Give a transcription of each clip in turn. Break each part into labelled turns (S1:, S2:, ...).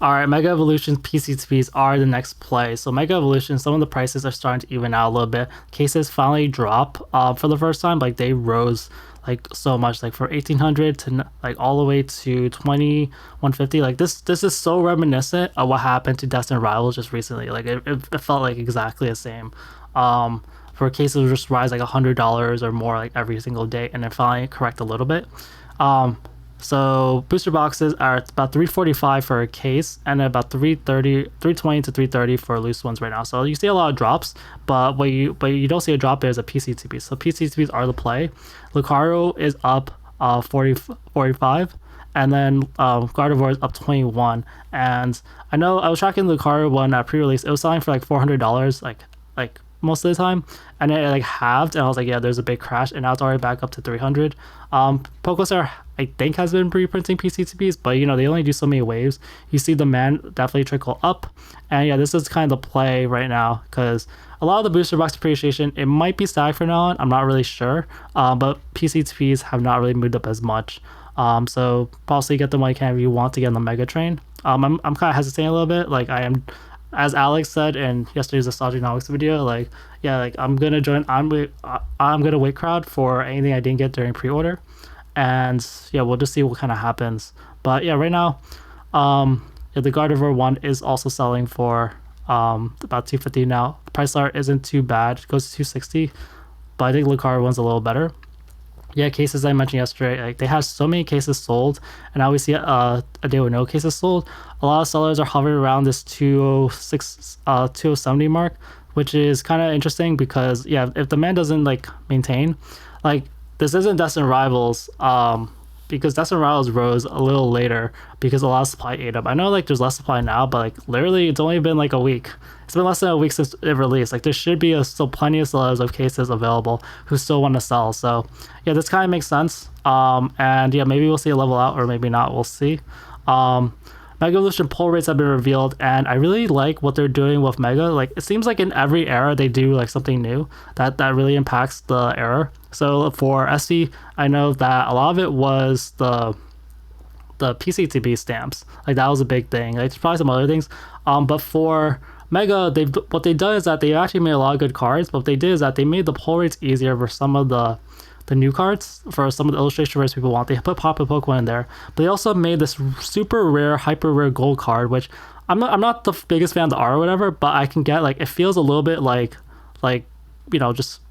S1: All right, Mega Evolution PCTPs are the next play. So Mega Evolution, some of the prices are starting to even out a little bit. Cases finally drop for the first time. Like they rose like so much, like from 1800 to like all the way to 2150. Like this is so reminiscent of what happened to Destined Rivals just recently. Like it felt like exactly the same. For cases just rise like $100 or more like every single day, and then finally correct a little bit. Um, so booster boxes are about 345 for a case and about 330, 320 to 330 for loose ones right now. So you see a lot of drops, but what you don't see a drop is a PCTP. So PCTPs are the play. Lucario is up 40 45, and then Gardevoir is up 21. And I know I was tracking Lucario one at pre-release. It was selling for like $400, like most of the time, and it like halved, and I was like, yeah, there's a big crash, and now it's already back up to 300. Pokostar I think has been reprinting PCTPs, but you know they only do so many waves. You see demand definitely trickle up, and yeah, this is kind of the play right now because a lot of the booster box appreciation it might be static for now on. I'm not really sure, but PCTPs have not really moved up as much. So possibly get them while you can if you want to get on the Mega Train. I'm kind of hesitating a little bit. Like I am, as Alex said in yesterday's Astrologinomics video, like yeah, like I'm gonna join. I'm gonna wait crowd for anything I didn't get during pre-order, and yeah, we'll just see what kind of happens. But yeah, right now, yeah, the Gardevoir one is also selling for about 250 now. The price art isn't too bad. It goes to 260, but I think Lucario one's a little better. Yeah, cases I mentioned yesterday, like they have so many cases sold, and now we see a day with no cases sold. A lot of sellers are hovering around this 206, 2070 mark, which is kind of interesting because yeah, if demand doesn't like maintain, like this isn't Destined Rivals, because Destined Rivals rose a little later because a lot of supply ate up. I know like there's less supply now, but like literally it's only been like a week. It's been less than a week since it released. Like there should be still plenty of sellers of cases available who still want to sell. So yeah, this kind of makes sense. And yeah, maybe we'll see a level out or maybe not. We'll see. Mega Evolution pull rates have been revealed, and I really like what they're doing with Mega. Like it seems like in every era they do like something new that really impacts the era. So for SC, I know that a lot of it was the PCTB stamps. Like that was a big thing. Like there's probably some other things. But for Mega, what they done is that they actually made a lot of good cards. But what they did is that they made the pull rates easier for some of the new cards, for some of the illustration rares people want. They put Popular Pokemon in there, but they also made this super rare, hyper rare gold card, which I'm not the biggest fan of the art or whatever, but I can get like it feels a little bit like you know just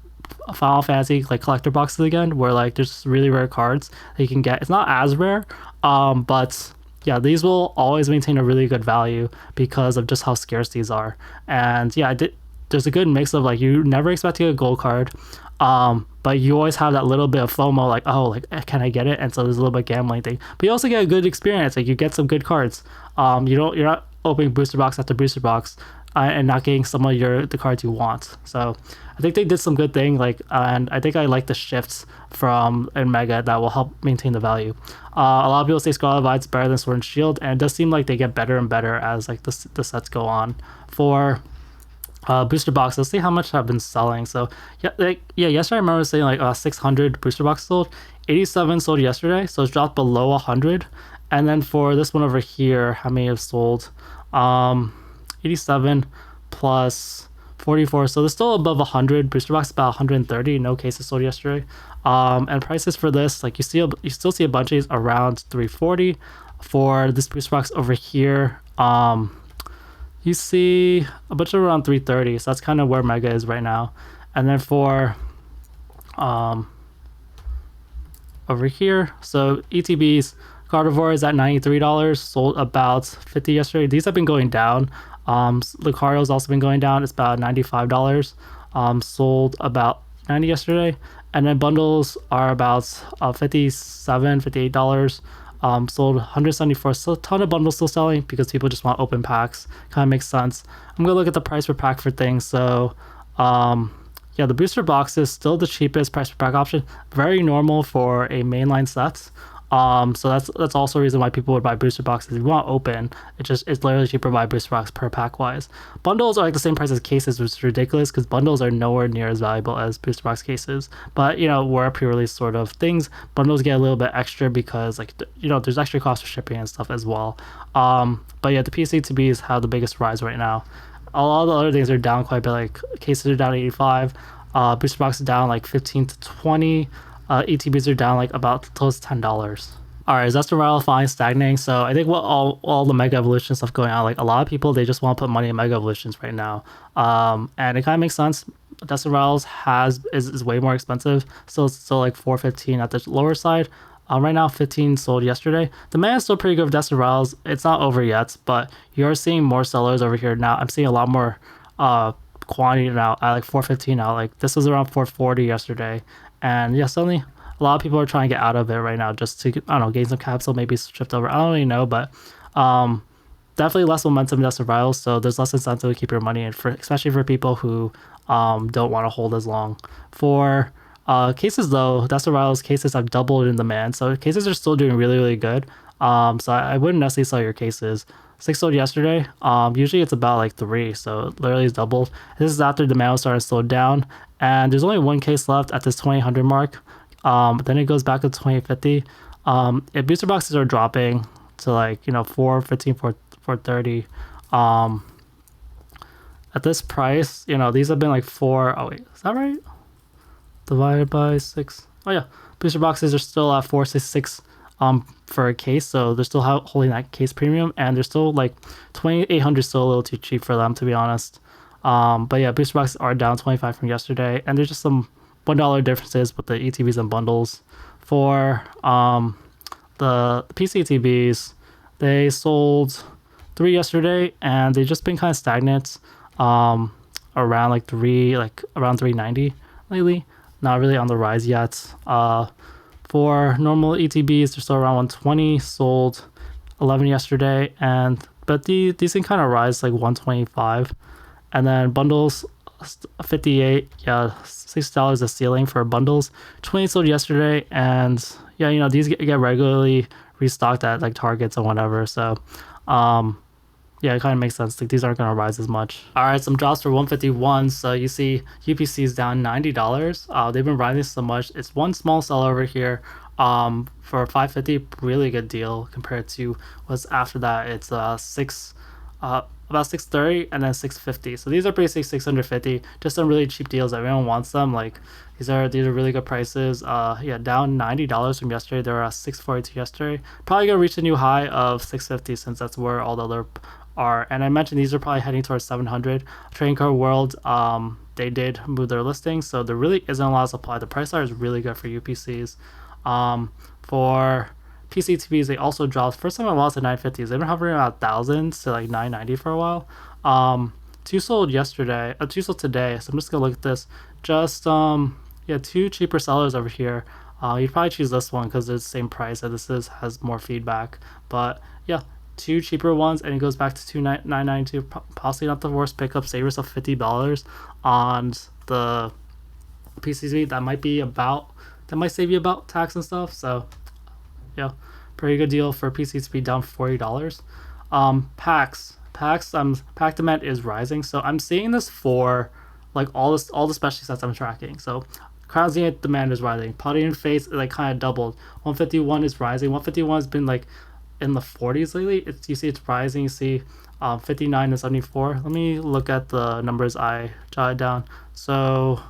S1: Final Fantasy like collector boxes again, where like there's really rare cards that you can get. It's not as rare, but yeah, these will always maintain a really good value because of just how scarce these are. And yeah, there's a good mix of like you never expect to get a gold card, but you always have that little bit of FOMO, like, oh, like can I get it? And so there's a little bit of gambling thing, but you also get a good experience. Like you get some good cards. You're not opening booster box after booster box and not getting some of the cards you want. So I think they did some good thing. Like, and I think I like the shifts from in Mega that will help maintain the value. A lot of people say Scarlet Vibe's better than Sword and Shield, and it does seem like they get better and better as like the sets go on. For booster boxes, let's see how much have been selling. So yeah, yesterday I remember saying like 600 booster boxes sold. 87 sold yesterday, so it's dropped below 100. And then for this one over here, how many have sold? 87 plus 44, so they're still above 100. Booster box about 130. No cases sold yesterday. And prices for this, like you still see a bunch of these around 340. For this booster box over here, you see a bunch of around 330. So that's kind of where Mega is right now. And then for over here, so Etbs, Gardevoir is at $93, sold about 50 yesterday. These have been going down. Lucario's also been going down. It's about $95. Sold about 90 yesterday. And then bundles are about $57, $58. Sold 174. So a ton of bundles still selling because people just want open packs. Kind of makes sense. I'm gonna look at the price per pack for things. So yeah, the booster box is still the cheapest price per pack option. Very normal for a mainline set. So that's also a reason why people would buy booster boxes. If you want open, it's literally cheaper to buy booster box per pack wise. Bundles are like the same price as cases, which is ridiculous because bundles are nowhere near as valuable as booster box cases. But we're a pre-release sort of things. Bundles get a little bit extra because there's extra cost for shipping and stuff as well. But yeah, the PCTBs have the biggest rise right now. All the other things are down quite a bit. Like cases are down 85. Booster box is down like 15 to 20. ETBs are down like about close to $10. All right, is Destined Rivals finally stagnating? So I think what all the Mega Evolution stuff going on, like a lot of people, they just want to put money in Mega Evolutions right now. And it kind of makes sense. Destined Rivals is way more expensive. So it's still like 415 at the lower side. Right now, 15 sold yesterday. Demand is still pretty good for Destined Rivals. It's not over yet, but you're seeing more sellers over here now. I'm seeing a lot more quantity now at like 415 now. Like this was around 440 yesterday. And yeah, suddenly a lot of people are trying to get out of it right now just to, I don't know, gain some capital, maybe shift over. I don't really know, but definitely less momentum in Destined Rivals. So there's less incentive to keep your money in, especially for people who don't want to hold as long. For cases though, Destined Rivals cases have doubled in demand. So cases are still doing really, really good. So I wouldn't necessarily sell your cases. 6 sold yesterday. Usually it's about like 3, so it literally is doubled. This is after demand was starting to slow down, and there's only one case left at this 2000 mark. Then it goes back to 2050. If booster boxes are dropping to like 415, 430, at this price, these have been like 4. Oh wait, is that right? Divided by 6. Oh yeah, booster boxes are still at 466 for a case, so they're still holding that case premium, and they're still like 2800, still a little too cheap for them, to be honest. But yeah, booster boxes are down 25 from yesterday, and there's just some $1 differences with the ETBs and bundles. For the PCTBs, they sold 3 yesterday, and they've just been kind of stagnant around like around 390 lately. Not really on the rise yet. For normal ETBs, they're still around 120. Sold 11 yesterday, but these can kind of rise like 125. And then bundles, 58. Yeah, $6 a ceiling for bundles. 20 sold yesterday, and yeah, these get regularly restocked at like Targets or whatever. So, yeah, it kind of makes sense. Like these aren't gonna rise as much. All right, some drops for 151. So you see UPC is down $90. They've been rising so much. It's one small sell over here. For 550, really good deal compared to what's after that. It's about 630 and then 650. So these are basically 650. Just some really cheap deals. Everyone wants them. Like these are really good prices. Yeah, down $90 from yesterday. They were at 642 yesterday. Probably gonna reach a new high of 650 since that's where all the other are. And I mentioned these are probably heading towards 700. Trading Card World, they did move their listings, so there really isn't a lot of supply. The price are is really good for UPCs. For PCTBs, they also dropped. First time I lost at 950s. They've been hovering about thousands to like 990 for a while. 2 sold yesterday. 2 sold today. So I'm just gonna look at this. Just yeah, 2 cheaper sellers over here. You'd probably choose this one because it's the same price and has more feedback. But yeah, 2 cheaper ones, and it goes back to 2,992. Possibly not the worst pickup. Save yourself $50 on the PCTB. That might save you about tax and stuff. So yeah, pretty good deal for PCs to be down $40. Packs, pack demand is rising, so I'm seeing this for like all the specialty sets I'm tracking. So Crown Zenith demand is rising. Paldean Fates like kind of doubled. 151 is rising. 151 has been like in the 40s lately. You see it's rising. You see 59 and 74. Let me look at the numbers I jotted down. So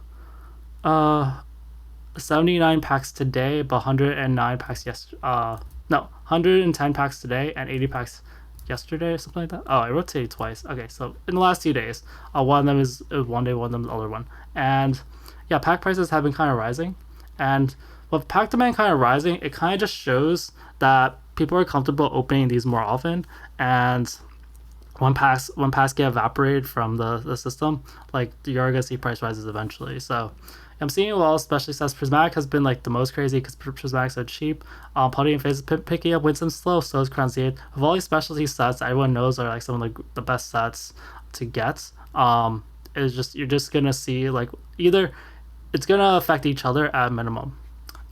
S1: 79 packs today, but 109 packs yesterday. No, 110 packs today and 80 packs yesterday or something like that. Oh, I rotated twice. Okay, so in the last 2 days, one of them is one day, one of them is the other one. And yeah, pack prices have been kind of rising. And with pack demand kind of rising, it kind of just shows that people are comfortable opening these more often. And when packs get evaporated from the system, like you're gonna see price rises eventually. So I'm seeing a lot of specialty sets. Prismatic has been like the most crazy because Prismatic's so cheap. Paldean Fates is picking up wins and slow, so is Crown Zenith. Of all these specialty sets, everyone knows are like some of the best sets to get. You're just gonna see like either it's gonna affect each other at minimum.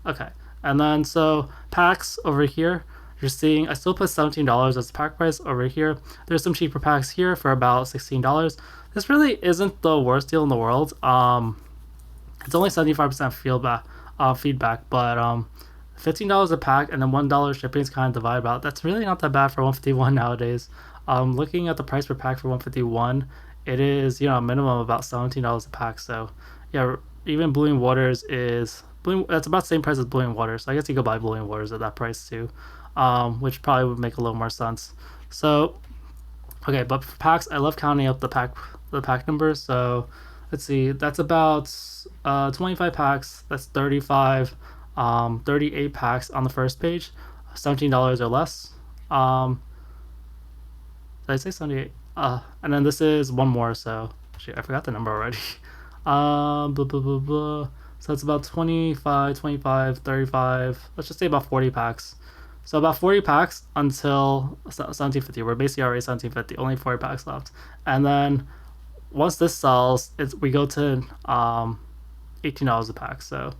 S1: Okay, And then so packs over here, you're seeing I still put $17 as the pack price over here. There's some cheaper packs here for about $16. This really isn't the worst deal in the world. It's only 75% feedback, but $15 a pack and then $1 shipping is kind of divided about. That's really not that bad for 151 nowadays. Looking at the price per pack for 151, it is a minimum about $17 a pack. So yeah, even Blue Waters is that's about the same price as Blue Waters. So I guess you could buy Blue Waters at that price too, which probably would make a little more sense. So okay, but for packs, I love counting up the pack numbers. So let's see, that's about 25 packs. That's 35, 38 packs on the first page, $17 or less. Did I say 78? And then this is one more. So shoot, I forgot the number already. Blah, blah, blah, blah. So it's about 25, 25, 35. Let's just say about 40 packs. So about 40 packs until 1750. We're basically already 1750. Only 40 packs left. And then once this sells, we go to $18 a pack. So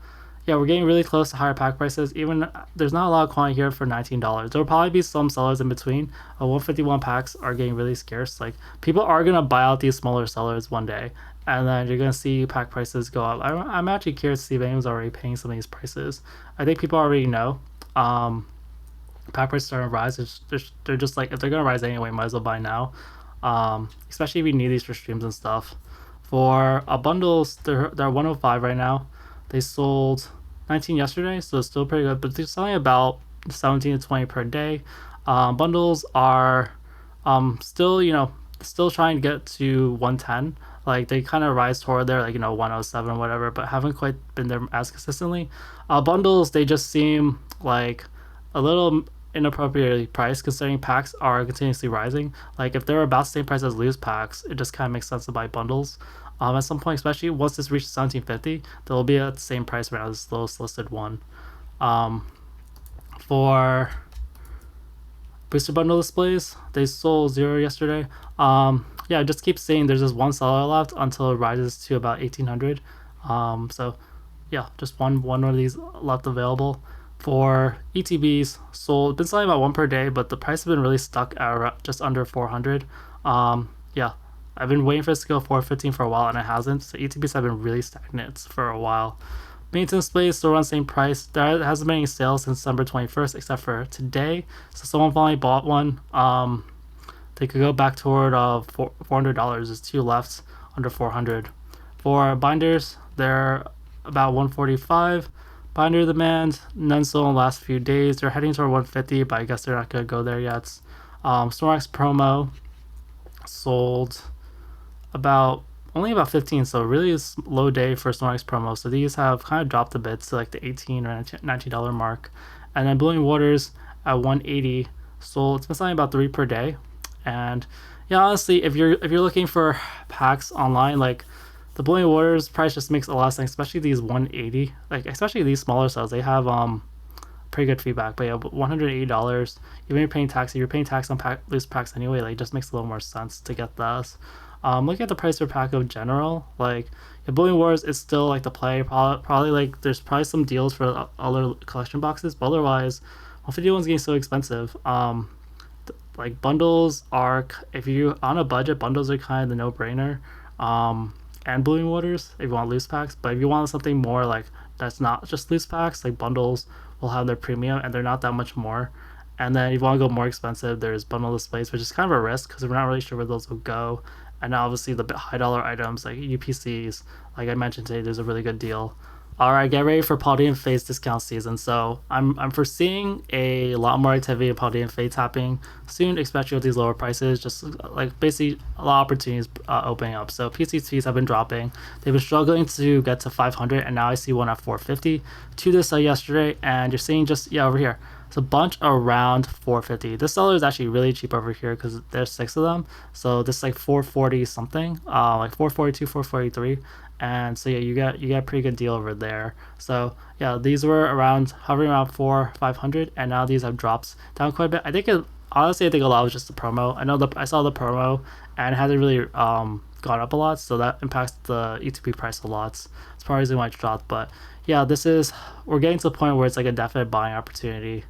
S1: yeah, we're getting really close to higher pack prices. Even there's not a lot of quantity here for $19. There will probably be some sellers in between. 151 packs are getting really scarce. Like people are gonna buy out these smaller sellers one day, and then you're gonna see pack prices go up. I'm actually curious to see if anyone's already paying some of these prices. I think people already know. Pack prices starting to rise. They're just like, if they're gonna rise anyway, might as well buy now. Especially if you need these for streams and stuff. For bundles, they're 105 right now. They sold 19 yesterday, so it's still pretty good, but they're selling about 17 to 20 per day. Bundles are still trying to get to 110. Like they kind of rise toward there, like 107 or whatever, but haven't quite been there as consistently. Bundles, they just seem like a little inappropriately priced considering packs are continuously rising. Like if they're about the same price as loose packs, it just kind of makes sense to buy bundles. At some point, especially once this reaches 1750, they'll be at the same price right now as the lowest listed one. For booster bundle displays, they sold 0 yesterday. Yeah, I just keep saying there's just one seller left until it rises to about 1800. So yeah, just one of these left available. For ETBs, sold, been selling about one per day, but the price has been really stuck at just under 400. Yeah, I've been waiting for this to go 415 for a while and it hasn't. So ETBs have been really stagnant for a while. Maintenance displays still around the same price. There hasn't been any sales since December 21st except for today. So someone finally bought one. They could go back toward $400. There's 2 left under 400. For binders, they're about 145. Binder demand, none sold in the last few days. They're heading toward 150, but I guess they're not going to go there yet. Snorlax promo sold only about 15, so really is low day for Snorlax promo. So these have kind of dropped a bit to like the $18 or $19 mark. And then Blowing Waters at 180 sold. It's been selling about 3 per day. And yeah, honestly, if you're looking for packs online, like the Blowing Waters price just makes a lot of sense, especially these 180, like especially these smaller cells. They have pretty good feedback. But yeah, $180, even if you're paying tax, if you're paying tax on loose packs anyway, like it just makes a little more sense to get those. Looking at the price per pack of general, like the Blowing Wars is still like the play. Probably like there's probably some deals for other collection boxes, but otherwise 151's getting so expensive. Like bundles are, if you're on a budget, bundles are kind of the no-brainer. And Blowing Waters if you want loose packs, but if you want something more like that's not just loose packs, like bundles will have their premium and they're not that much more. And then if you want to go more expensive, there's bundle displays, which is kind of a risk because we're not really sure where those will go. And obviously the high dollar items like UPCs, like I mentioned today, there's a really good deal. All right, get ready for Paldean Fates discount season. So I'm foreseeing a lot more activity in Paldean Fates happening soon, especially with these lower prices. Just like basically a lot of opportunities opening up. So PCTs have been dropping. They've been struggling to get to 500, and now I see one at 450. 2 to sell yesterday, and you're seeing just over here. It's a bunch around 450. This seller is actually really cheap over here because there's 6 of them. So this is like 440 something, like 442, 443. And so yeah, you get a pretty good deal over there. So yeah, these were hovering around 500, and now these have dropped down quite a bit. Honestly I think a lot was just the promo. I saw the promo and it hasn't really gone up a lot, so that impacts the ETB price a lot. It's probably the reason why it dropped. But yeah, we're getting to the point where it's like a definite buying opportunity.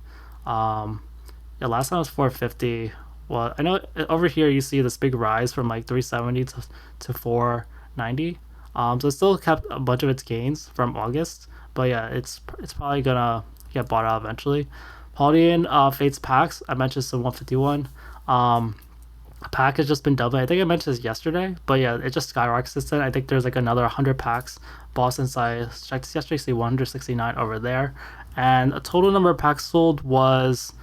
S1: Yeah, last time it was 450. Well, I know over here you see this big rise from like 370 to 490. So it still kept a bunch of its gains from August, but yeah, it's probably gonna get bought out eventually. Paldean Fates packs, I mentioned some 151. Pack has just been doubling. I think I mentioned this yesterday, but yeah, it just skyrockets since then. I think there's like another 100 packs bought since I checked this yesterday. See 169 over there, and a total number of packs sold was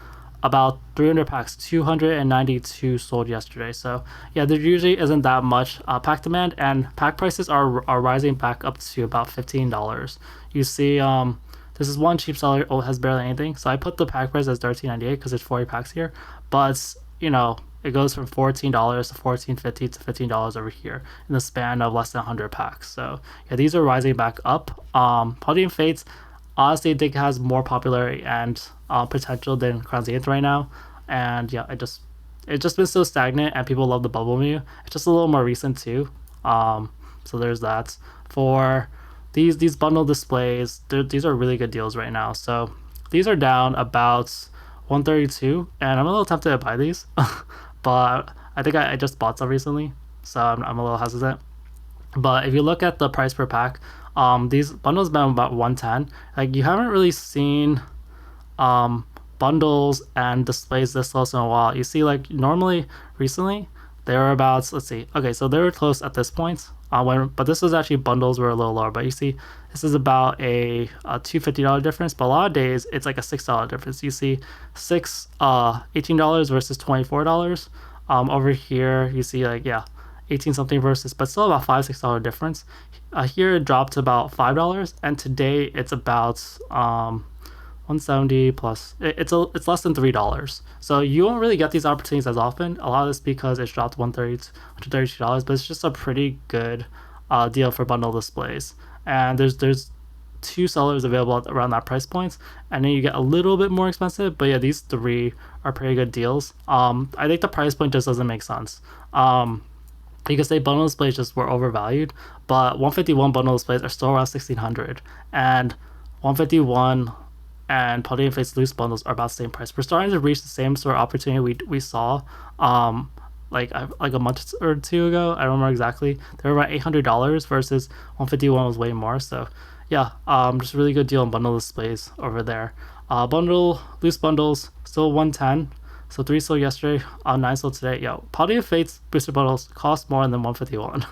S1: about 300 packs, 292 sold yesterday. So yeah, there usually isn't that much pack demand, and pack prices are rising back up to about $15. You see, this is one cheap seller has barely anything. So I put the pack price as $13.98 because there's 40 packs here, but you know, it goes from $14 to $14.50 to $15 over here in the span of less than 100 packs. So yeah, these are rising back up. Paldean Fates, honestly, I think has more popularity and potential than Crown Zenith right now. And yeah, it's just been so stagnant, and people love the Bubble Mew. It's just a little more recent too. So there's that. For these bundle displays, these are really good deals right now. So these are down about 132, and I'm a little tempted to buy these, but I think I just bought some recently, so I'm a little hesitant. But if you look at the price per pack, these bundles been about 110. Like, you haven't really seen bundles and displays this close in a while. You see, like, normally recently they were about, let's see, okay, so they were close at this point, but this was actually bundles were a little lower. But you see, this is about a $250 difference, but a lot of days it's like a $6 difference. You see $18 versus $24. Over here you see, like, yeah, 18 something versus, but still about $5-6 difference. Here it dropped to about $5, and today it's about 170 plus. It's less than $3. So you won't really get these opportunities as often. A lot of this because it's dropped $132, but it's just a pretty good deal for bundle displays. And there's two sellers available around that price point, and then you get a little bit more expensive. But yeah, these three are pretty good deals. I think the price point just doesn't make sense. You could say bundle displays just were overvalued, but 151 bundle displays are still around 1600, and 151 and Paldean Fates loose bundles are about the same price. We're starting to reach the same sort of opportunity we saw like a month or two ago. I don't remember exactly. They were about $800 versus 151 was way more. So yeah, just a really good deal on bundle displays over there. Loose bundles still 110. So 3 sold yesterday, 9 sold today. Yo, Paldean Fates booster bundles cost more than 151.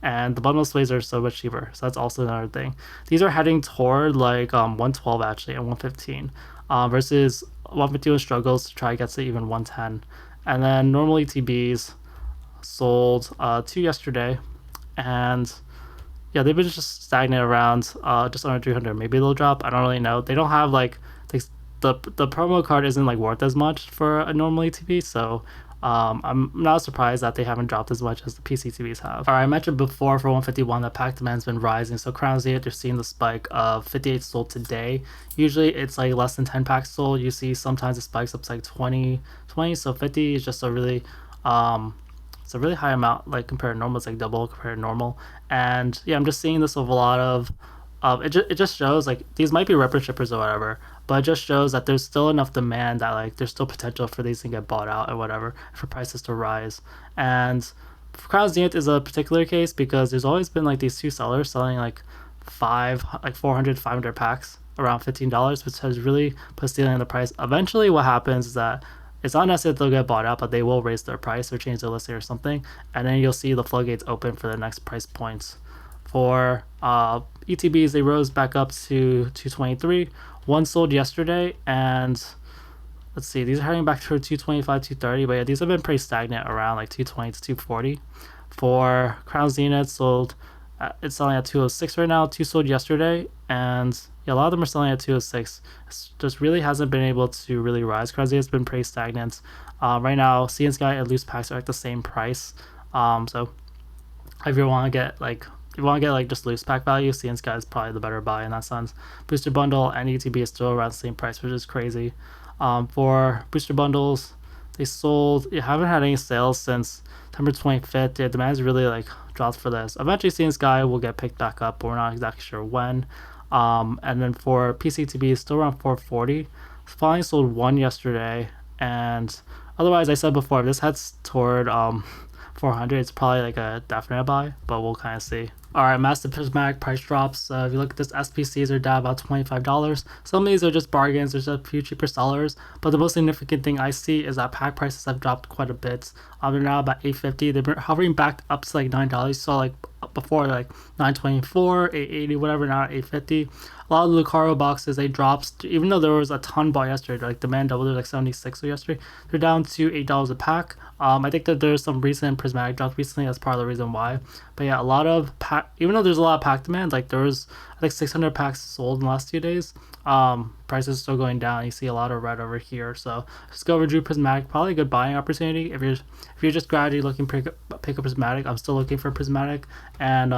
S1: And the bundle displays are so much cheaper, so that's also another thing. These are heading toward like 112 actually, and 115 versus 151 struggles to try to get to even 110. And then normal ETBs sold 2 yesterday, and yeah, they've been just stagnant around just under 300. Maybe they'll drop, I don't really know. They don't have like the promo card isn't like worth as much for a normal ETB, so I'm not surprised that they haven't dropped as much as the PCTVs have. Alright, I mentioned before for 151 that pack demand's been rising, so Crown Zenith, you're seeing the spike of 58 sold today. Usually it's like less than 10 packs sold. You see sometimes it spikes up to like 20, so 50 is just a really it's a really high amount, like compared to normal. It's like double compared to normal. And yeah, I'm just seeing this with a lot of it just shows like these might be ripper shippers or whatever, but it just shows that there's still enough demand that like there's still potential for these to get bought out or whatever, for prices to rise. And Crown Zenith is a particular case because there's always been like these two sellers selling like 400 500 packs around $15, which has really put ceiling on the price. Eventually what happens is that it's not necessarily they'll get bought out, but they will raise their price or change their listing or something, and then you'll see the floodgates open for the next price points. For ETBs, they rose back up to 223. One sold yesterday, and let's see, these are heading back toward 225, 230, but yeah, these have been pretty stagnant around like 220 to 240. For Crown Zenith, sold it's selling at 206 right now. 2 sold yesterday, and yeah, a lot of them are selling at 206. It just really hasn't been able to really rise. Crown Zenith's been pretty stagnant. Right now, Sea and Sky and loose packs are at the same price. So if you want to get like just loose pack value, Sea and Sky is probably the better buy in that sense. Booster bundle and ETB is still around the same price, which is crazy. For booster bundles, they sold. You haven't had any sales since September 25th. The demand's really like dropped for this. Eventually, seeing this guy will get picked back up, but we're not exactly sure when. And then for PCTB, still around 440. Finally sold one yesterday, and otherwise, I said before, if this heads toward 400, it's probably like a definite buy, but we'll kind of see. All right, massive prismatic price drops. If you look at this, SPCs are down about $25. Some of these are just bargains. There's a few cheaper sellers, but the most significant thing I see is that pack prices have dropped quite a bit. They're now about $8.50. They've been hovering back up to like $9. So like before, like $9.24, $8.80, whatever. Now at $8.50. A lot of the Lucaro boxes, they dropped, even though there was a ton bought yesterday, like demand doubled, like 76 yesterday, they're down to $8 a pack. I think that there's some recent prismatic drops recently. That's part of the reason why. But yeah, a lot of pack, even though there's a lot of pack demand, like there was I think 600 packs sold in the last 2 days. Prices still going down. You see a lot of red over here. So just go overdue prismatic, probably a good buying opportunity if you're just gradually looking to pick up prismatic. I'm still looking for prismatic, and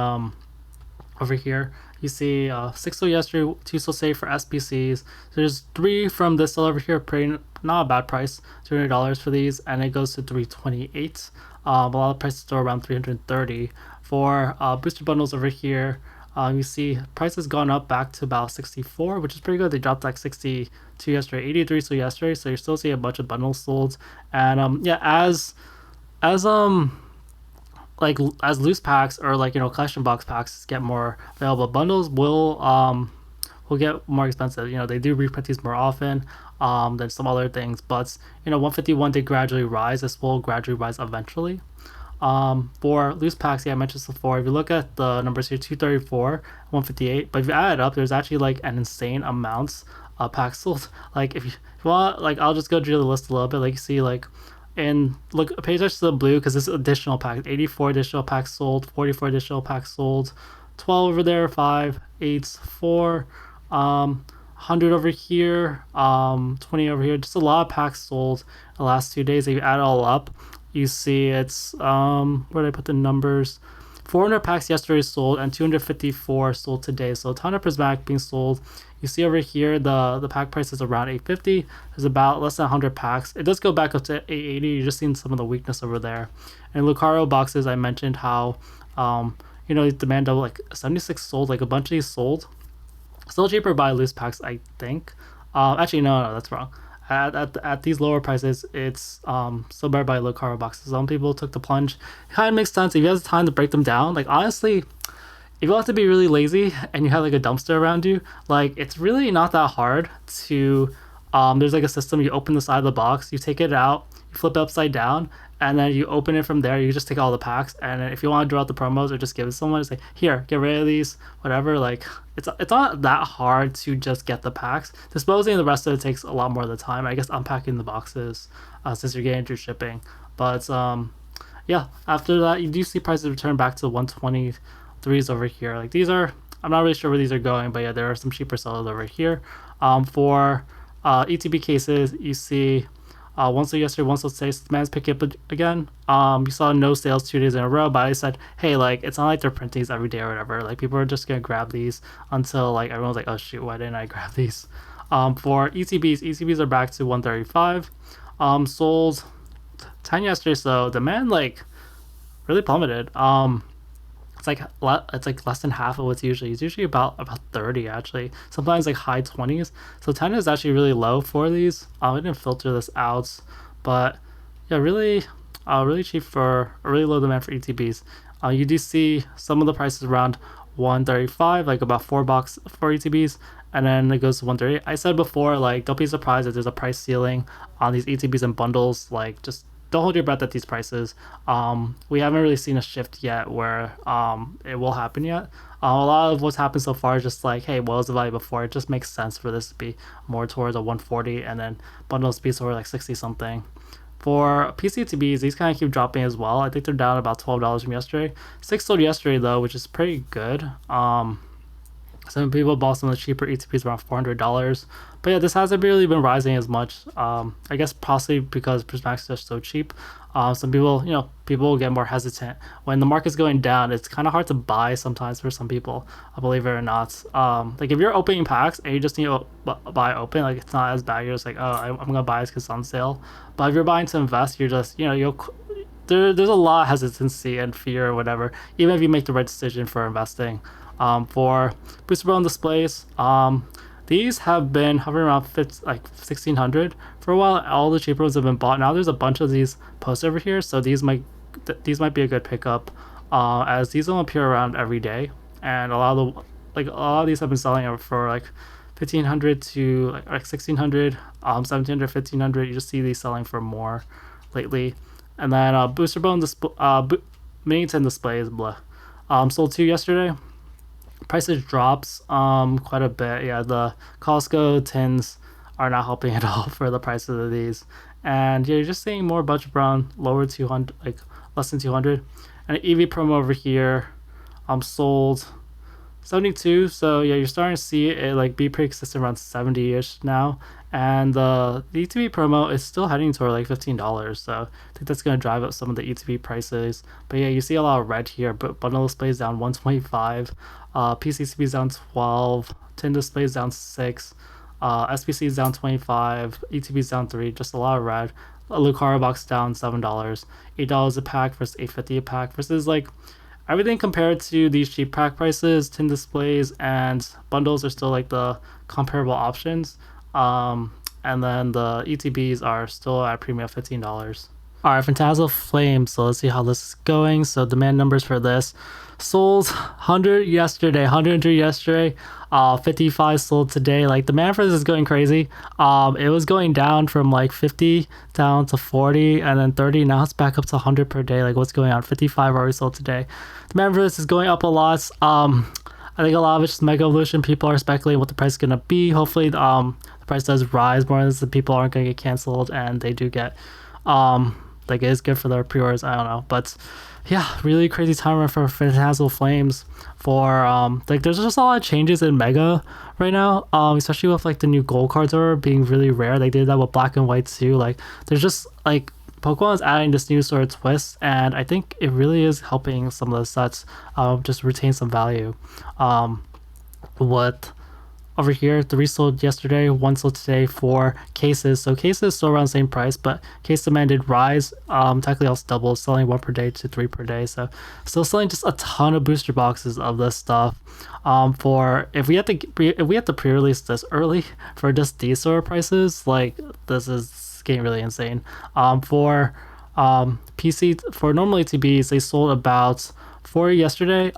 S1: over here you see 6 sold yesterday, 2 sold safe for SPCs. So there's 3 from this sale over here, pretty not a bad price, $200 for these, and it goes to 328. A lot of prices are around 330 for booster bundles over here. You see prices gone up back to about 64, which is pretty good. They dropped like 62 yesterday, 83 so yesterday, so you're still seeing a bunch of bundles sold. And yeah, as like as loose packs or like collection box packs get more available, bundles will get more expensive. They do reprint these more often than some other things, but 151 did gradually rise. This will gradually rise eventually. For loose packs, yeah, I mentioned this before. If you look at the numbers here, 234, 158, but if you add it up, there's actually like an insane amount of packs sold. Like if you want, like I'll just go through the list a little bit. Like you see, like and look, pay attention to the blue because this is additional packs. 84 additional packs sold, 44 additional packs sold, 12 over there, 5, 8, 4, 100 over here, 20 over here. Just a lot of packs sold the last 2 days. If you add it all up, you see it's where did I put the numbers? 400 packs yesterday sold and 254 sold today. So a ton of prismatic being sold. You see over here the pack price is around 850. There's about less than 100 packs. It does go back up to 880. You're just seeing some of the weakness over there. And Lucaro boxes, I mentioned how demand double, like 76 sold, like a bunch of these sold. Still cheaper by loose packs, I think. Actually, no, that's wrong. At these lower prices, it's still better by low carbon boxes. Some people took the plunge. It kind of makes sense if you have the time to break them down. Like honestly, if you have to be really lazy and you have like a dumpster around you, like it's really not that hard to. There's like a system. You open the side of the box, you take it out, you flip it upside down, and then you open it from there. You just take all the packs, and if you want to draw out the promos or just give it to someone, say here, get rid of these, whatever. Like it's not that hard to just get the packs. Disposing the rest of it takes a lot more of the time. I guess unpacking the boxes since you're getting through shipping. But yeah, after that you do see prices return back to 123s over here. Like these are, I'm not really sure where these are going, but yeah, there are some cheaper sellers over here. For ETB cases, you see. One sold yesterday, one sold today. So demand's picking up again. You saw no sales 2 days in a row, but I said, hey, like it's not like they're printing these every day or whatever. Like people are just gonna grab these until like everyone's like, oh shoot, why didn't I grab these? For ETBs are back to 135. Sold 10 yesterday, so demand like really plummeted. It's like less than half of what's usually. It's usually about 30 actually. Sometimes like high 20s. So 10 is actually really low for these. I didn't filter this out, but yeah, really cheap for a really low demand for ETBs. You do see some of the prices around 135, like about $4 for ETBs, and then it goes to 138. I said before, like don't be surprised if there's a price ceiling on these ETBs and bundles. Like just don't hold your breath at these prices. We haven't really seen a shift yet where it will happen yet. A lot of what's happened so far is just like, hey, what was the value before? It just makes sense for this to be more towards a 140 and then bundles be sort of like 60 something. For PCTBs, these kind of keep dropping as well. I think they're down about $12 from yesterday. 6 sold yesterday though, which is pretty good. Some people bought some of the cheaper ETPs around $400. But yeah, this hasn't really been rising as much. I guess possibly because Prismatics are so cheap. Some people, people will get more hesitant when the market's going down. It's kind of hard to buy sometimes for some people, believe it or not. Like if you're opening packs and you just need to buy open, like it's not as bad. You're just like, oh, I'm gonna buy this because it's on sale. But if you're buying to invest, you're just, there's a lot of hesitancy and fear or whatever, even if you make the right decision for investing. For booster bone displays, these have been hovering around 1600 for a while. All the cheaper ones have been bought. Now there's a bunch of these posts over here, so these might be a good pickup, as these don't appear around every day, and a lot of these have been selling for like 1500 to like 1600, 1700, 1500. You just see these selling for more lately. And then booster bone mini tin displays, sold 2 yesterday. Prices drops quite a bit. Yeah, the Costco tins are not helping at all for the prices of these. And yeah, you're just seeing more bunch brown, lower 200, like less than 200. And an EV promo over here, sold 72. So yeah, you're starting to see it like be pretty consistent around 70-ish now. And the ETB promo is still heading toward like $15. So I think that's going to drive up some of the ETB prices. But yeah, you see a lot of red here, but bundle displays down 125, PCCB is down 12, tin displays down 6, SPC is down 25, ETB is down 3, just a lot of red. A Lucario box down $7, $8 a pack versus $8.50 a pack, versus like everything compared to these cheap pack prices. Tin displays and bundles are still like the comparable options. And then the ETBs are still at premium $15. All right, Phantasmal Flames. So let's see how this is going. So demand numbers for this: sold 100 yesterday, 103 yesterday, 55 sold today. Like demand for this is going crazy. It was going down from like 50 down to 40 and then 30. Now it's back up to 100 per day. Like what's going on? 55 already sold today. Demand for this is going up a lot. I think a lot of it's just Mega Evolution. People are speculating what the price is gonna be. Hopefully, the price does rise more, as the people aren't gonna get canceled, and they do get, like it is good for their pre-orders. I don't know, but yeah, really crazy time for Phantasmal Flames. For like, there's just a lot of changes in Mega right now. Especially with like the new gold cards are being really rare. They did that with Black and White too. Like, there's just like Pokemon is adding this new sort of twist, and I think it really is helping some of the sets just retain some value. What over here, 3 sold yesterday, 1 sold today for cases. So cases still around the same price, but case demand did rise. Technically also double, selling 1 per day to 3 per day. So still selling just a ton of booster boxes of this stuff. For if we have to pre-release this early for just these sort of prices, like this is getting really insane. For PC, for normal ATBs, they sold about 4 yesterday.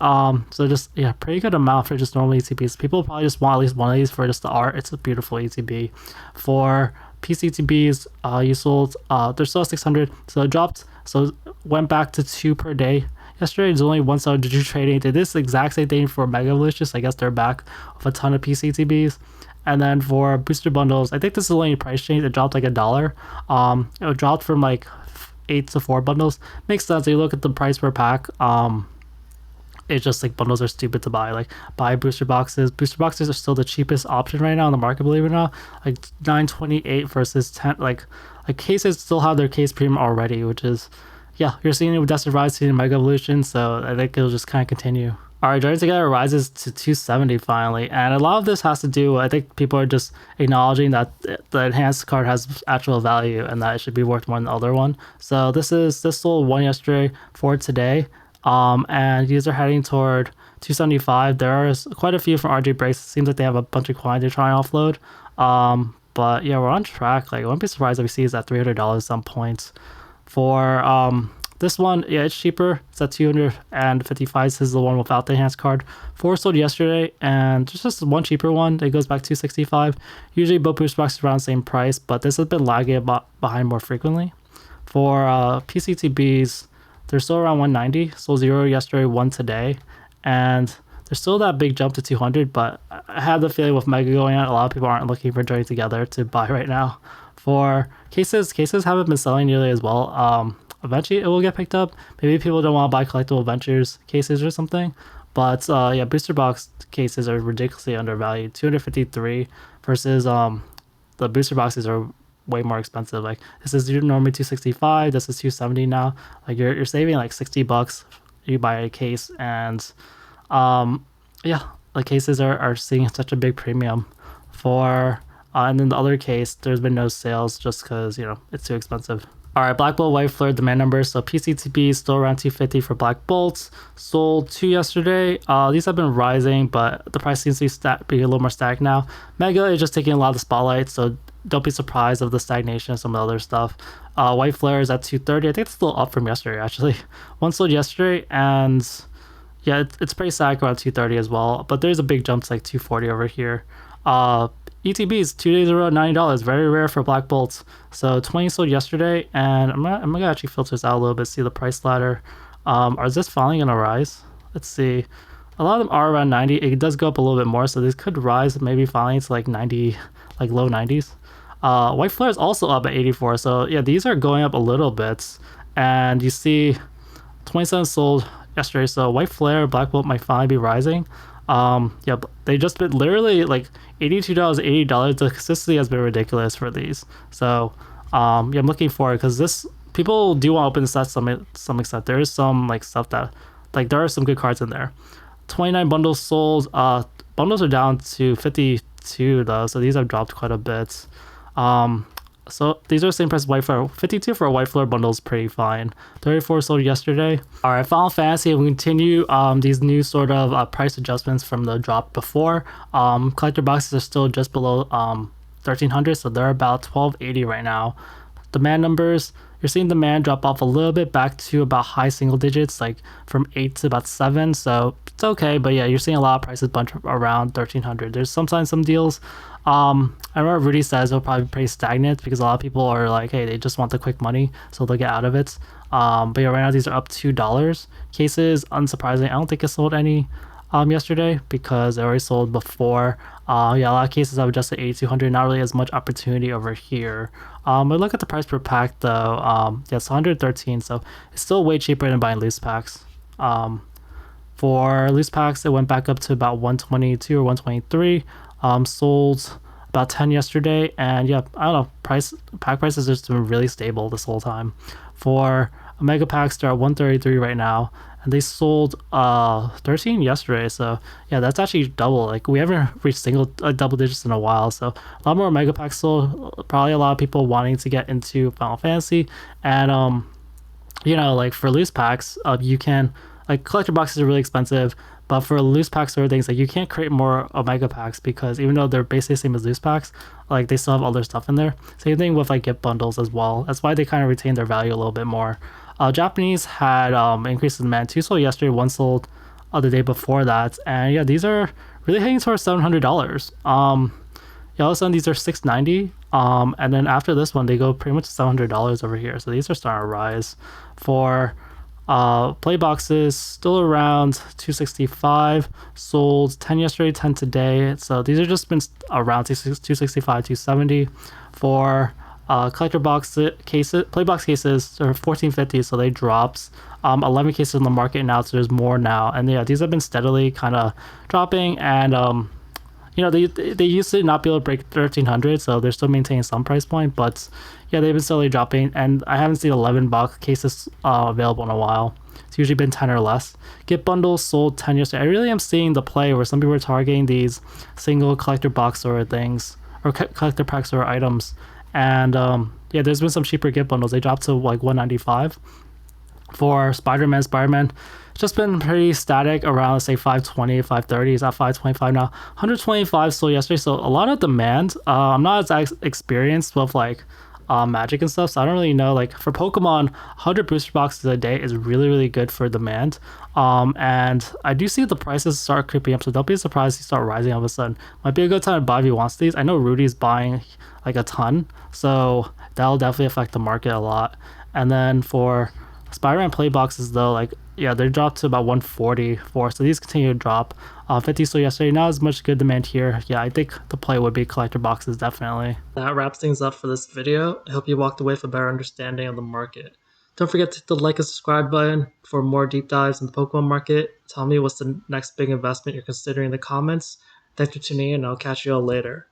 S1: So just pretty good amount for just normal ETBs. People probably just want at least one of these for just the art. It's a beautiful ETB. For PC ETBs, you sold they're still 600, so it dropped, so went back to 2 per day. Yesterday there's only 1 star digital trading. Did this exact same thing for Mega Evolutions. I guess they're back with a ton of PC ETBs. And then for booster bundles, I think this is only a price change. It dropped like $1. It dropped from like 8 to 4 bundles. Makes sense. You look at the price per pack. It's just like bundles are stupid to buy. Like buy booster boxes. Booster boxes are still the cheapest option right now on the market, believe it or not. Like $9.28 versus 10. Like cases still have their case premium already, which is you're seeing it with Destined Rivals, seeing Mega Evolution. So I think it'll just kind of continue. All right, Journey Together rises to 270 finally, and a lot of this has to do, I think people are just acknowledging that the enhanced card has actual value and that it should be worth more than the other one. So this sold 1 yesterday, 4 today, and these are heading toward 275. There are quite a few from RJ Breaks. It seems like they have a bunch of coins they're trying to offload. But yeah, we're on track. Like, I wouldn't be surprised if we see it's at $300 at some point. For this one, it's cheaper. It's at 255. This is the one without the enhanced card. 4 sold yesterday, and just one cheaper one. It goes back to 265. Usually both booster boxes around the same price, but this has been lagging behind more frequently. For PCTBs, they're still around 190. Sold 0 yesterday, 1 today, and there's still that big jump to 200. But I have the feeling with Mega going on, a lot of people aren't looking for Journey Together to buy right now. For cases haven't been selling nearly as well. Eventually it will get picked up. Maybe people don't want to buy collectible adventures cases or something, But yeah, booster box cases are ridiculously undervalued. 253 versus the booster boxes are way more expensive. Like this is normally 265, this is 270 now. Like you're saving like $60. You buy a case, and yeah, the cases are seeing such a big premium for and then the other case there's been no sales just because it's too expensive. All right, Black Bolt White Flare demand numbers. So PCTP is still around 250 for Black Bolts. Sold 2 yesterday. These have been rising, but the price seems to be a little more static now. Mega is just taking a lot of the spotlight, so don't be surprised of the stagnation of some of the other stuff. White Flare is at 230. I think it's still up from yesterday, actually. One sold yesterday, and yeah, it's pretty static around 230 as well. But there's a big jump to like 240 over here. ETBs 2 days in a row, $90. Very rare for Black Bolts. So 20 sold yesterday, and I'm gonna actually filter this out a little bit, see the price ladder. Are this finally gonna rise? Let's see. A lot of them are around 90. It does go up a little bit more, so this could rise maybe finally to like 90, like low 90s. White Flare is also up at 84. So yeah, these are going up a little bit, and you see 27 sold yesterday. So White Flare, Black Bolt might finally be rising. Yeah, they just been literally like $82, $80. The consistency has been ridiculous for these. So yeah, I'm looking forward because this people do want to open this at some extent. There is some like stuff that like there are some good cards in there. 29 bundles sold. Bundles are down to 52 though, so these have dropped quite a bit. So these are the same price as White Flare. 52 for a White Flare bundle is pretty fine. 34 sold yesterday. All right, Final Fantasy, we continue these new sort of price adjustments from the drop before. Collector boxes are still just below 1300, so they're about 1280 right now. Demand numbers, you're seeing demand drop off a little bit back to about high single digits, like from 8 to about 7, so it's okay. But yeah, you're seeing a lot of prices bunch around 1300. There's sometimes some deals. I remember Rudy says it'll probably be pretty stagnant because a lot of people are like, hey, they just want the quick money, so they'll get out of it. But yeah, right now these are up $2. Cases, unsurprisingly, I don't think it sold any yesterday because it already sold before. Yeah, a lot of cases have adjusted 8200, not really as much opportunity over here. But look at the price per pack though. Yeah, it's 113, so it's still way cheaper than buying loose packs. For loose packs, it went back up to about 122 or 123. Sold about 10 yesterday, and yeah, I don't know, pack prices have just been really stable this whole time. For mega packs, they're at 133 right now, and they sold 13 yesterday. So yeah, that's actually double. Like we haven't reached double digits in a while, so a lot more mega packs sold. Probably a lot of people wanting to get into Final Fantasy, and like for loose packs, you can, like, collector boxes are really expensive, but for loose packs or things, like, you can't create more omega packs because even though they're basically the same as loose packs, like, they still have other stuff in there. Same thing with like gift bundles as well. That's why they kind of retain their value a little bit more. Japanese had increased in demand. 2 sold yesterday, 1 sold the day before that, and yeah, these are really heading towards $700. Yeah, all of a sudden these are $690. And then after this one, they go pretty much $700 over here. So these are starting to rise. For play boxes, still around 265, sold 10 yesterday, 10 today. So these are just been around 265, 270. For collector box cases, play box cases are 1450, so they dropped. 11 cases in the market now, so there's more now. And yeah, these have been steadily kind of dropping, and they used to not be able to break 1300, so they're still maintaining some price point, but yeah, they've been slowly dropping, and I haven't seen 11 box cases available in a while. It's usually been 10 or less. Gift bundles sold 10 yesterday. I really am seeing the play where some people are targeting these single collector box or things, or collector packs or items, and yeah, there's been some cheaper gift bundles. They dropped to like 195. For Spiderman, it's just been pretty static around, let's say, 520, 530. It's at 525 now. 125 sold yesterday, so a lot of demand. I'm not as experienced with like Magic and stuff, so I don't really know. Like for Pokemon, 100 booster boxes a day is really, really good for demand. And I do see the prices start creeping up, so don't be surprised if you start rising all of a sudden. Might be a good time to buy if you want these. I know Rudy's buying like a ton, so that'll definitely affect the market a lot. And then for Spiderman play boxes though, like, yeah, they dropped to about 144, so these continue to drop. 50 sold yesterday, not as much good demand here. Yeah, I think the play would be collector boxes, definitely. That wraps things up for this video. I hope you walked away with a better understanding of the market. Don't forget to hit the like and subscribe button for more deep dives in the Pokemon market. Tell me what's the next big investment you're considering in the comments. Thanks for tuning in, and I'll catch you all later.